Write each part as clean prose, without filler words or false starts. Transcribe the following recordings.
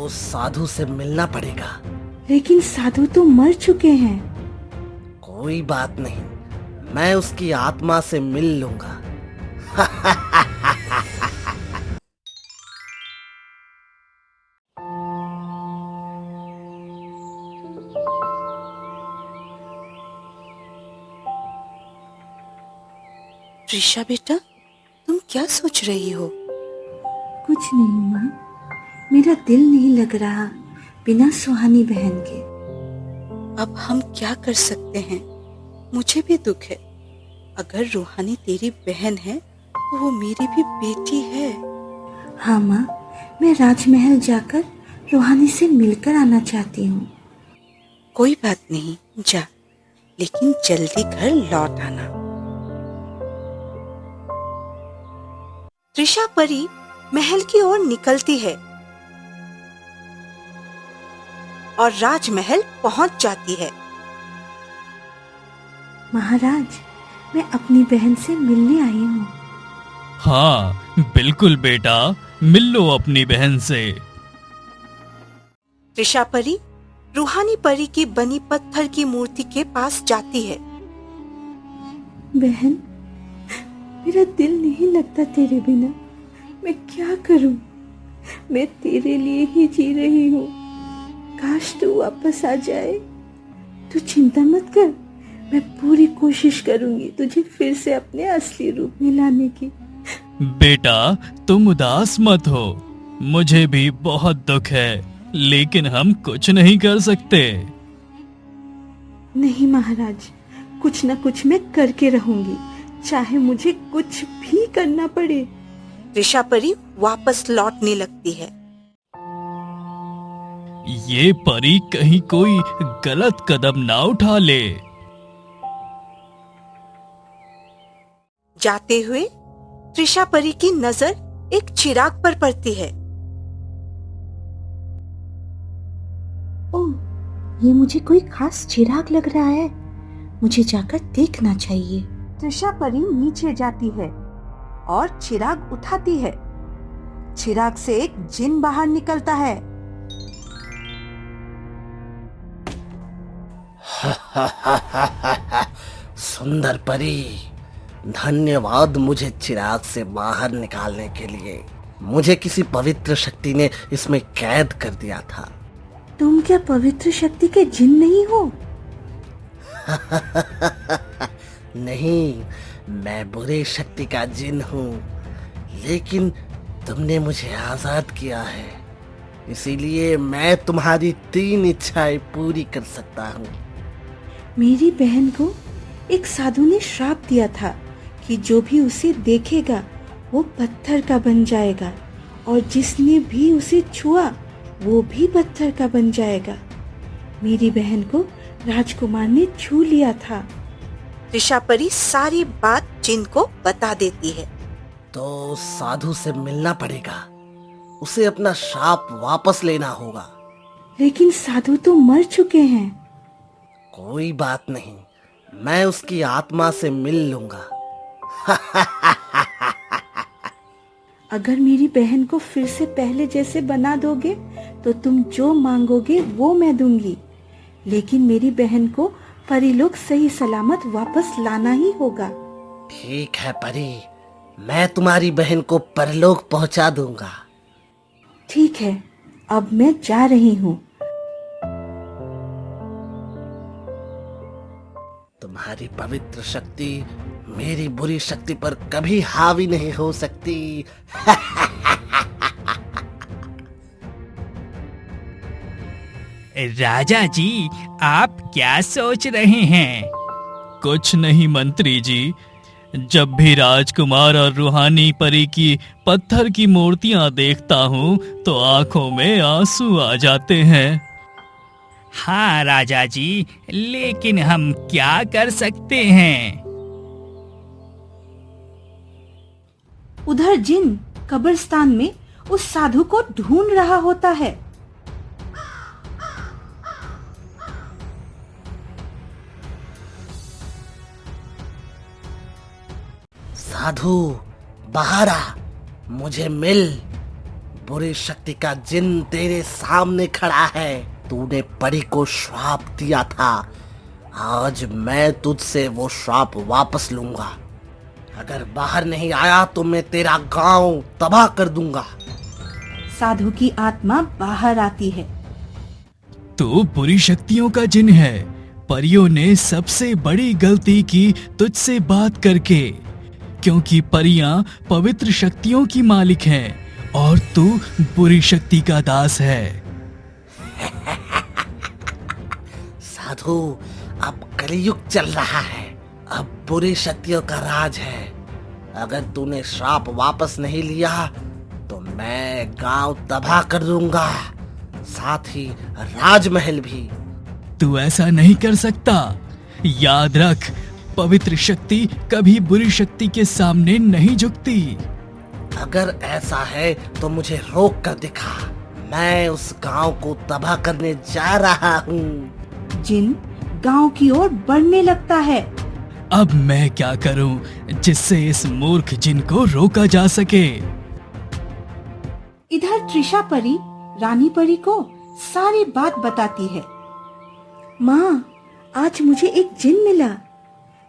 उस साधु से मिलना पड़ेगा। लेकिन साधु तो मर चुके हैं। कोई बात नहीं, मैं उसकी आत्मा से मिल लूंगा। त्रिशा बेटा, तुम क्या सोच रही हो? कुछ नहीं माँ, मेरा दिल नहीं लग रहा बिना सुहानी बहन के। अब हम क्या कर सकते हैं? मुझे भी दुख है। अगर रूहानी तेरी बहन है तो वो मेरी भी बेटी है। हाँ माँ, मैं राजमहल जाकर रूहानी से मिलकर आना चाहती हूँ। कोई बात नहीं, जा, लेकिन जल्दी घर लौट आना। त्रिशा परी महल की ओर निकलती है और राजमहल पहुंच जाती है। महाराज, मैं अपनी बहन से मिलने आई हूँ। हाँ बिल्कुल बेटा, मिल लो अपनी बहन से। त्रिशा परी रूहानी परी की बनी पत्थर की मूर्ति के पास जाती है। बहन, मेरा दिल नहीं लगता तेरे बिना। मैं क्या करूं? मैं तेरे लिए ही जी रही हूँ। काश तू वापस आ जाए। तू चिंता मत कर, मैं पूरी कोशिश करूंगी तुझे फिर से अपने असली रूप में लाने की। बेटा तुम उदास मत हो, मुझे भी बहुत दुख है, लेकिन हम कुछ नहीं कर सकते। नहीं महाराज, कुछ न कुछ मैं करके रहूंगी, चाहे मुझे कुछ भी करना पड़े। त्रिशा परी वापस लौटने लगती है। ये परी कहीं कोई गलत कदम ना उठा ले। जाते हुए त्रिशा परी की नजर एक चिराग पर पड़ती है। ओह, ये मुझे कोई खास चिराग लग रहा है। मुझे जाकर देखना चाहिए। त्रिशा परी नीचे जाती है और चिराग उठाती है। चिराग से एक जिन बाहर निकलता है। सुंदर परी, धन्यवाद मुझे चिराग से बाहर निकालने के लिए। मुझे किसी पवित्र शक्ति ने इसमें कैद कर दिया था। तुम क्या पवित्र शक्ति के जिन नहीं हो? नहीं, मैं बुरी शक्ति का जिन हूँ, लेकिन तुमने मुझे आजाद किया है, इसीलिए मैं तुम्हारी 3 इच्छाएं पूरी कर सकता हूँ। मेरी बहन को एक साधु ने श्राप दिया था कि जो भी उसे देखेगा वो पत्थर का बन जाएगा, और जिसने भी उसे छुआ वो भी पत्थर का बन जाएगा। मेरी बहन को राजकुमार ने छू लिया था। त्रिशा परी सारी बात जिन को बता देती है। तो साधु से मिलना पड़ेगा, उसे अपना श्राप वापस लेना होगा। लेकिन साधु तो मर चुके हैं। कोई बात नहीं, मैं उसकी आत्मा से मिल लूंगा। अगर मेरी बहन को फिर से पहले जैसे बना दोगे तो तुम जो मांगोगे वो मैं दूंगी, लेकिन मेरी बहन को परीलोक सही सलामत वापस लाना ही होगा। ठीक है परी, मैं तुम्हारी बहन को परलोक पहुंचा दूंगा। ठीक है, अब मैं जा रही हूँ। तुम्हारी पवित्र शक्ति मेरी बुरी शक्ति पर कभी हावी नहीं हो सकती। राजा जी, आप क्या सोच रहे हैं? कुछ नहीं मंत्री जी, जब भी राजकुमार और रूहानी परी की पत्थर की मूर्तियां देखता हूँ तो आंखों में आंसू आ जाते हैं। हाँ राजा जी, लेकिन हम क्या कर सकते हैं? उधर जिन कब्रिस्तान में उस साधु को ढूंढ रहा होता है। साधु बाहर आ, मुझे मिल। बुरी शक्ति का जिन तेरे सामने खड़ा है। तूने परी को श्राप दिया था, आज मैं तुझसे वो श्राप वापस लूंगा। अगर बाहर नहीं आया तो मैं तेरा गांव तबाह कर दूंगा। साधु की आत्मा बाहर आती है। तू बुरी शक्तियों का जिन है। परियों ने सबसे बड़ी गलती की तुझसे बात करके, क्योंकि परियां पवित्र शक्तियों की मालिक हैं और तू बुरी शक्ति का दास है। साधु, अब कलयुग चल रहा है, अब बुरी शक्तियों का राज है। अगर तूने श्राप वापस नहीं लिया तो मैं गांव तबाह कर दूंगा, साथ ही राजमहल भी। तू ऐसा नहीं कर सकता। याद रख, पवित्र शक्ति कभी बुरी शक्ति के सामने नहीं झुकती। अगर ऐसा है तो मुझे रोक कर दिखा, मैं उस गांव को तबाह करने जा रहा हूँ। जिन गांव की ओर बढ़ने लगता है। अब मैं क्या करूं जिससे इस मूर्ख जिन को रोका जा सके? इधर त्रिशा परी रानी परी को सारी बात बताती है। माँ, आज मुझे एक जिन मिला।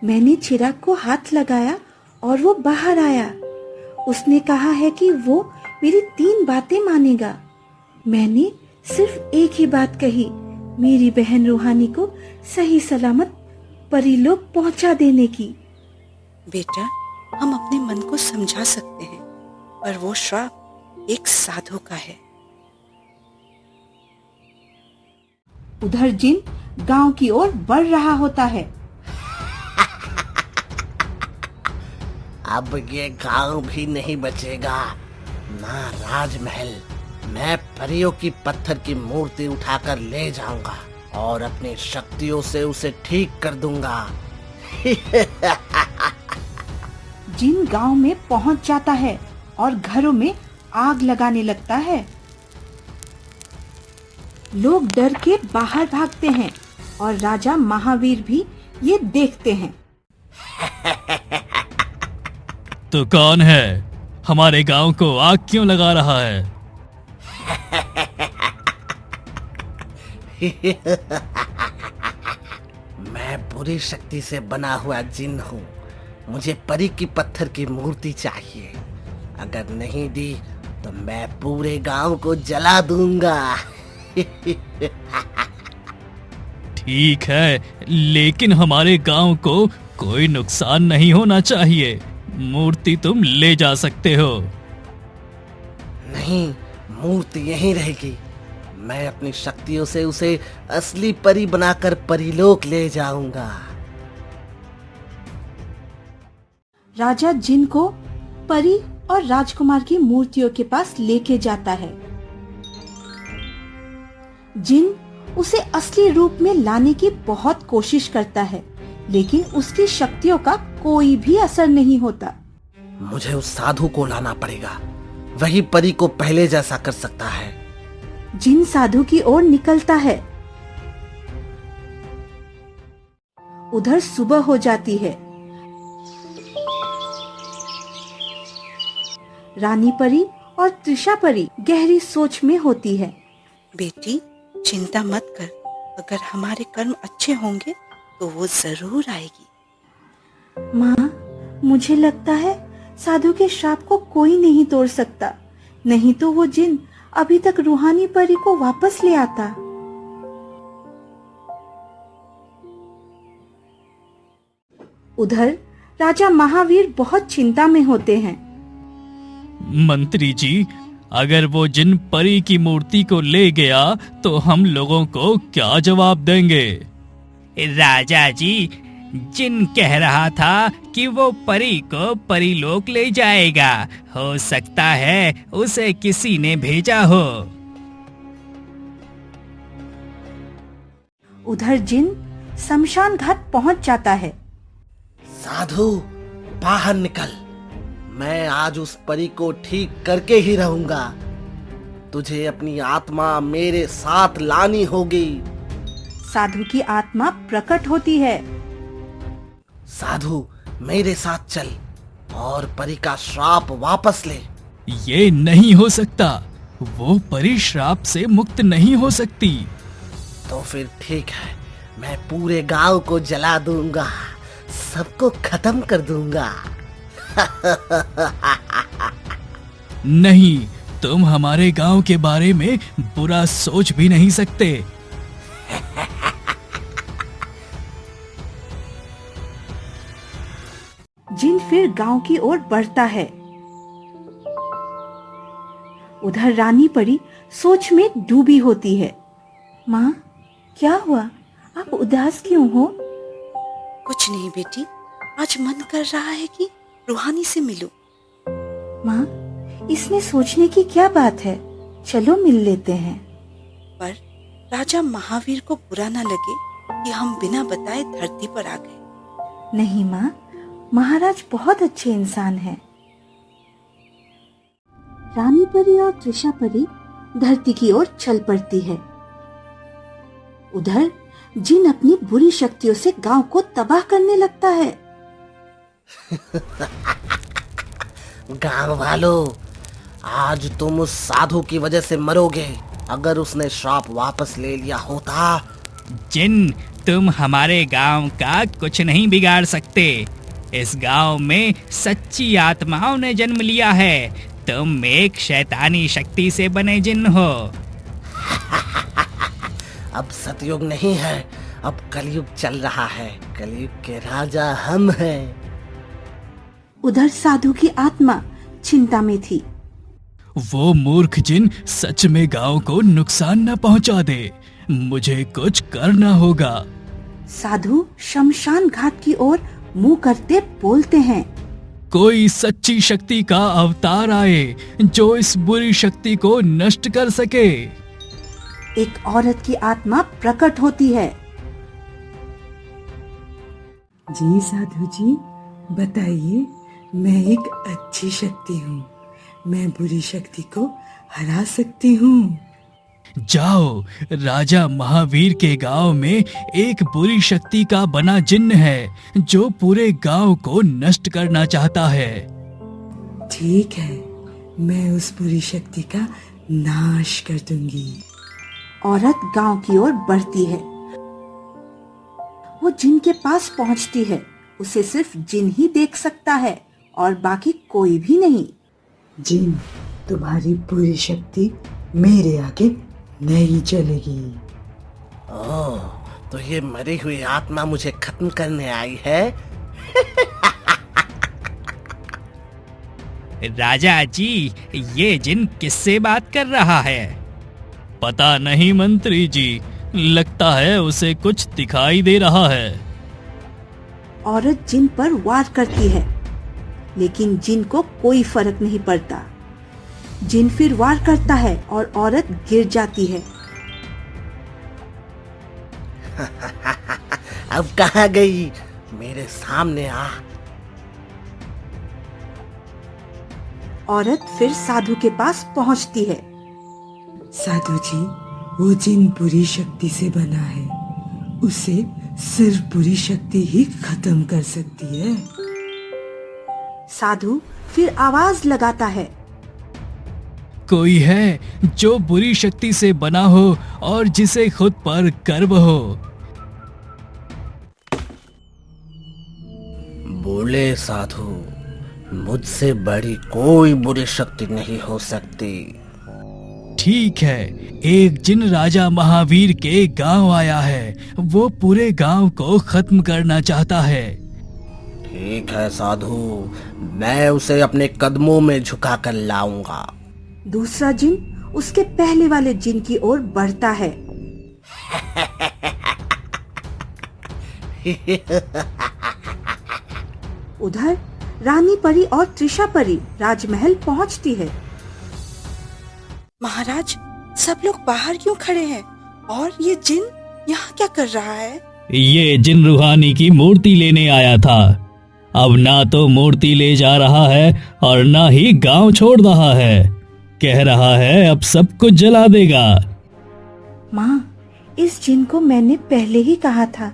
मैंने चिराग को हाथ लगाया और वो बाहर आया। उसने कहा है कि वो मेरी 3 बातें मानेगा। मैंने सिर्फ एक ही बात कही, मेरी बहन रूहानी को सही सलामत परीलोक पहुंचा देने की। बेटा, हम अपने मन को समझा सकते हैं, पर वो श्राप एक साधु का है। उधर जिन गांव की ओर बढ़ रहा होता है। अब ये गांव भी नहीं बचेगा, ना राजमहल। मैं परियों की पत्थर की मूर्ति उठाकर ले जाऊंगा और अपनी शक्तियों से उसे ठीक कर दूंगा। जिन गांव में पहुंच जाता है और घरों में आग लगाने लगता है। लोग डर के बाहर भागते हैं और राजा महावीर भी ये देखते हैं। तो कौन है? हमारे गांव को आग क्यों लगा रहा है? मैं बुरी शक्ति से बना हुआ जिन हूँ। मुझे परी की पत्थर की मूर्ति चाहिए। अगर नहीं दी तो मैं पूरे गांव को जला दूंगा। ठीक है, लेकिन हमारे गांव को कोई नुकसान नहीं होना चाहिए। मूर्ति तुम ले जा सकते हो। नहीं, मूर्ति यहीं रहेगी। मैं अपनी शक्तियों से उसे असली परी बनाकर परीलोक ले जाऊंगा। राजा जिन को परी और राजकुमार की मूर्तियों के पास लेके जाता है। जिन उसे असली रूप में लाने की बहुत कोशिश करता है, लेकिन उसकी शक्तियों का कोई भी असर नहीं होता। मुझे उस साधु को लाना पड़ेगा, वही परी को पहले जैसा कर सकता है। जिन साधु की ओर निकलता है। उधर सुबह हो जाती है। रानी परी और त्रिशा परी गहरी सोच में होती है। बेटी, चिंता मत कर। अगर हमारे कर्म अच्छे होंगे तो वो जरूर आएगी। माँ, मुझे लगता है साधु के श्राप को कोई नहीं तोड़ सकता, नहीं तो वो जिन अभी तक रूहानी परी को वापस ले आता। उधर राजा महावीर बहुत चिंता में होते हैं। मंत्री जी, अगर वो जिन परी की मूर्ति को ले गया तो हम लोगों को क्या जवाब देंगे? राजा जी, जिन कह रहा था कि वो परी को परीलोक ले जाएगा। हो सकता है उसे किसी ने भेजा हो। उधर जिन शमशान घाट पहुंच जाता है। साधु, बाहर निकल। मैं आज उस परी को ठीक करके ही रहूंगा। तुझे अपनी आत्मा मेरे साथ लानी होगी। साधु की आत्मा प्रकट होती है। साधु, मेरे साथ चल और परी का श्राप वापस ले। ये नहीं हो सकता। वो परी श्राप से मुक्त नहीं हो सकती। तो फिर ठीक है, मैं पूरे गांव को जला दूंगा, सबको खत्म कर दूंगा। नहीं, तुम हमारे गांव के बारे में बुरा सोच भी नहीं सकते। जिन फिर गांव की ओर बढ़ता है। उधर रानी परी सोच में डूबी होती है। माँ, क्या हुआ? आप उदास क्यों हो? कुछ नहीं बेटी, आज मन कर रहा है कि रूहानी से मिलूं। माँ, इसमें सोचने की क्या बात है? चलो मिल लेते हैं। पर राजा महावीर को बुरा न लगे कि हम बिना बताए धरती पर आ गए। नहीं माँ, महाराज बहुत अच्छे इंसान हैं। रानी परी और त्रिशा परी धरती की ओर चल पड़ती है। उधर जिन अपनी बुरी शक्तियों से गांव को तबाह करने लगता है। गांव वालों, आज तुम उस साधु की वजह से मरोगे। अगर उसने श्राप वापस ले लिया होता। जिन, तुम हमारे गांव का कुछ नहीं बिगाड़ सकते। इस गांव में सच्ची आत्माओं ने जन्म लिया है। तुम एक शैतानी शक्ति से बने जिन हो। अब सतयुग नहीं है, अब कलयुग चल रहा है। कलयुग के राजा हम हैं। उधर साधु की आत्मा चिंता में थी। वो मूर्ख जिन सच में गांव को नुकसान न पहुंचा दे। मुझे कुछ करना होगा। साधु शमशान घाट की ओर मुंह करते बोलते हैं। कोई सच्ची शक्ति का अवतार आए जो इस बुरी शक्ति को नष्ट कर सके। एक औरत की आत्मा प्रकट होती है। जी साधु जी, बताइए, मैं एक अच्छी शक्ति हूँ। मैं बुरी शक्ति को हरा सकती हूँ। जाओ, राजा महावीर के गांव में एक बुरी शक्ति का बना जिन्न है जो पूरे गांव को नष्ट करना चाहता है। ठीक है, मैं उस बुरी शक्ति का नाश कर दूंगी। औरत गांव की ओर बढ़ती है। वो जिन के पास पहुंचती है। उसे सिर्फ जिन ही देख सकता है और बाकी कोई भी नहीं। जिन, तुम्हारी बुरी शक्ति मेरे आगे नहीं चलेगी। ओह, तो ये मरी हुई आत्मा मुझे खत्म करने आई है। राजा जी, ये जिन किससे बात कर रहा है? पता नहीं मंत्री जी, लगता है उसे कुछ दिखाई दे रहा है। औरत जिन पर वार करती है, लेकिन जिन को कोई फर्क नहीं पड़ता। जिन फिर वार करता है और औरत गिर जाती है। अब कहाँ गई? मेरे सामने आ। औरत फिर साधु के पास पहुंचती है। साधु जी, वो जिन बुरी शक्ति से बना है, उसे सिर्फ बुरी शक्ति ही खत्म कर सकती है। साधु फिर आवाज लगाता है। कोई है जो बुरी शक्ति से बना हो और जिसे खुद पर गर्व हो। बोले साधु, मुझसे बड़ी कोई बुरी शक्ति नहीं हो सकती। ठीक है, एक जिन राजा महावीर के गांव आया है। वो पूरे गांव को खत्म करना चाहता है। ठीक है साधु, मैं उसे अपने कदमों में झुका कर लाऊंगा। दूसरा जिन उसके पहले वाले जिन की ओर बढ़ता है। उधर रानी परी और त्रिशा परी राजमहल पहुंचती है। महाराज, सब लोग बाहर क्यों खड़े हैं? और ये जिन यहाँ क्या कर रहा है? ये जिन रूहानी की मूर्ति लेने आया था। अब ना तो मूर्ति ले जा रहा है और ना ही गांव छोड़ रहा है। कह रहा है अब सब कुछ जला देगा। माँ, इस जिन को मैंने पहले ही कहा था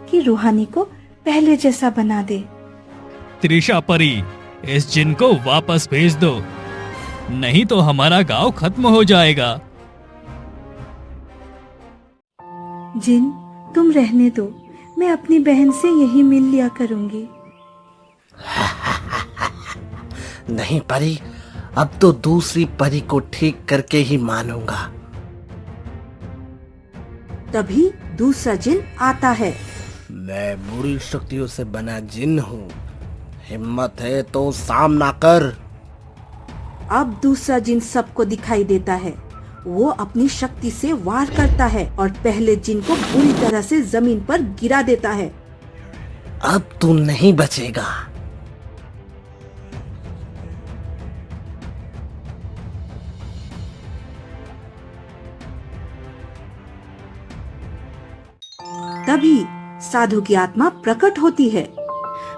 कि रूहानी को पहले जैसा बना दे। त्रिशा परी, इस जिन को वापस भेज दो। नहीं तो हमारा गांव खत्म हो जाएगा। जिन, तुम रहने दो, मैं अपनी बहन से यही मिल लिया करूंगी। नहीं परी, अब तो दूसरी परी को ठीक करके ही मानूंगा। तभी दूसरा जिन आता है। मैं बुरी शक्तियों से बना जिन हूँ, हिम्मत है तो सामना कर। अब दूसरा जिन सबको दिखाई देता है। वो अपनी शक्ति से वार करता है और पहले जिन को बुरी तरह से जमीन पर गिरा देता है। अब तू नहीं बचेगा। तभी साधु की आत्मा प्रकट होती है।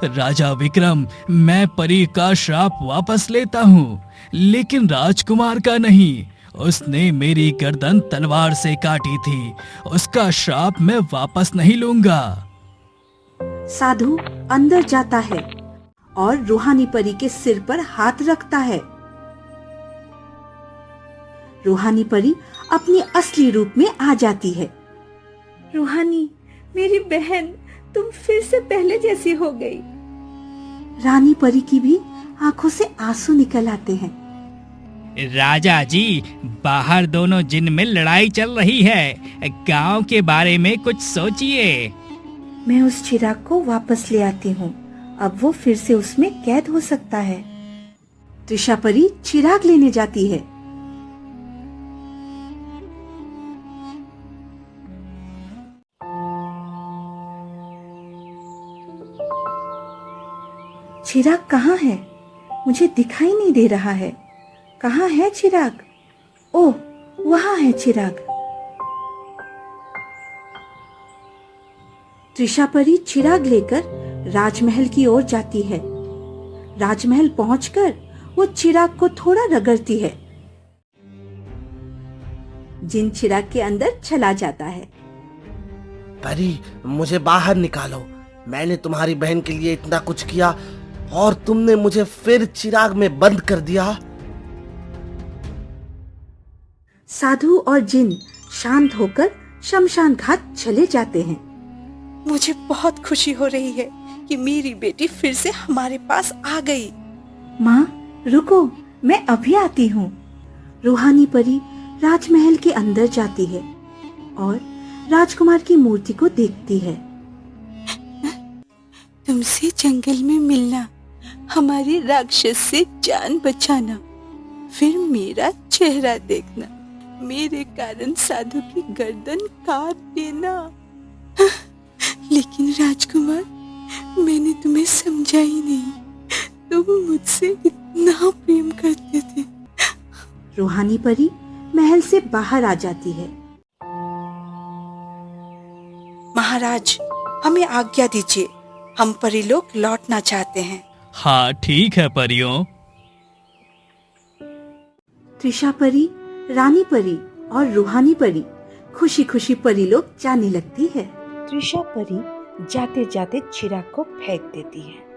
राजा विक्रम, मैं परी का श्राप वापस लेता हूँ, लेकिन राजकुमार का नहीं। उसने मेरी गर्दन तलवार से काटी थी, उसका श्राप मैं वापस नहीं लूंगा। साधु अंदर जाता है और रूहानी परी के सिर पर हाथ रखता है। रूहानी परी अपनी असली रूप में आ जाती है। रूहानी, मेरी बहन, तुम फिर से पहले जैसी हो गई। रानी परी की भी आंखों से आंसू निकल आते हैं। राजा जी, बाहर दोनों जिन में लड़ाई चल रही है, गांव के बारे में कुछ सोचिए। मैं उस चिराग को वापस ले आती हूँ, अब वो फिर से उसमें कैद हो सकता है। त्रिशा परी चिराग लेने जाती है। चिराग कहाँ है? मुझे दिखाई नहीं दे रहा है। कहाँ है चिराग? ओह, वहाँ है चिराग। त्रिशा परी चिराग लेकर राजमहल की ओर जाती है। राजमहल पहुंचकर वो चिराग को थोड़ा रगड़ती है। जिन चिराग के अंदर चला जाता है। परी, मुझे बाहर निकालो। मैंने तुम्हारी बहन के लिए इतना कुछ किया और तुमने मुझे फिर चिराग में बंद कर दिया। साधु और जिन शांत होकर शमशान घाट चले जाते हैं। मुझे बहुत खुशी हो रही है कि मेरी बेटी फिर से हमारे पास आ गई। माँ, रुको, मैं अभी आती हूँ। रूहानी परी राजमहल के अंदर जाती है और राजकुमार की मूर्ति को देखती है। तुमसे जंगल में मिलना, हमारे राक्षस से जान बचाना, फिर मेरा चेहरा देखना, मेरे कारण साधु की गर्दन काट देना। लेकिन राजकुमार, मैंने तुम्हें समझा ही नहीं, तुम मुझसे इतना प्रेम करते थे। रूहानी परी महल से बाहर आ जाती है। महाराज, हमें आज्ञा दीजिए, हम परी लोग लौटना चाहते हैं। हाँ ठीक है परियों। त्रिशा परी, रानी परी और रूहानी परी खुशी खुशी परी लोग जाने लगती है। त्रिशा परी जाते जाते चिराग को फेंक देती है।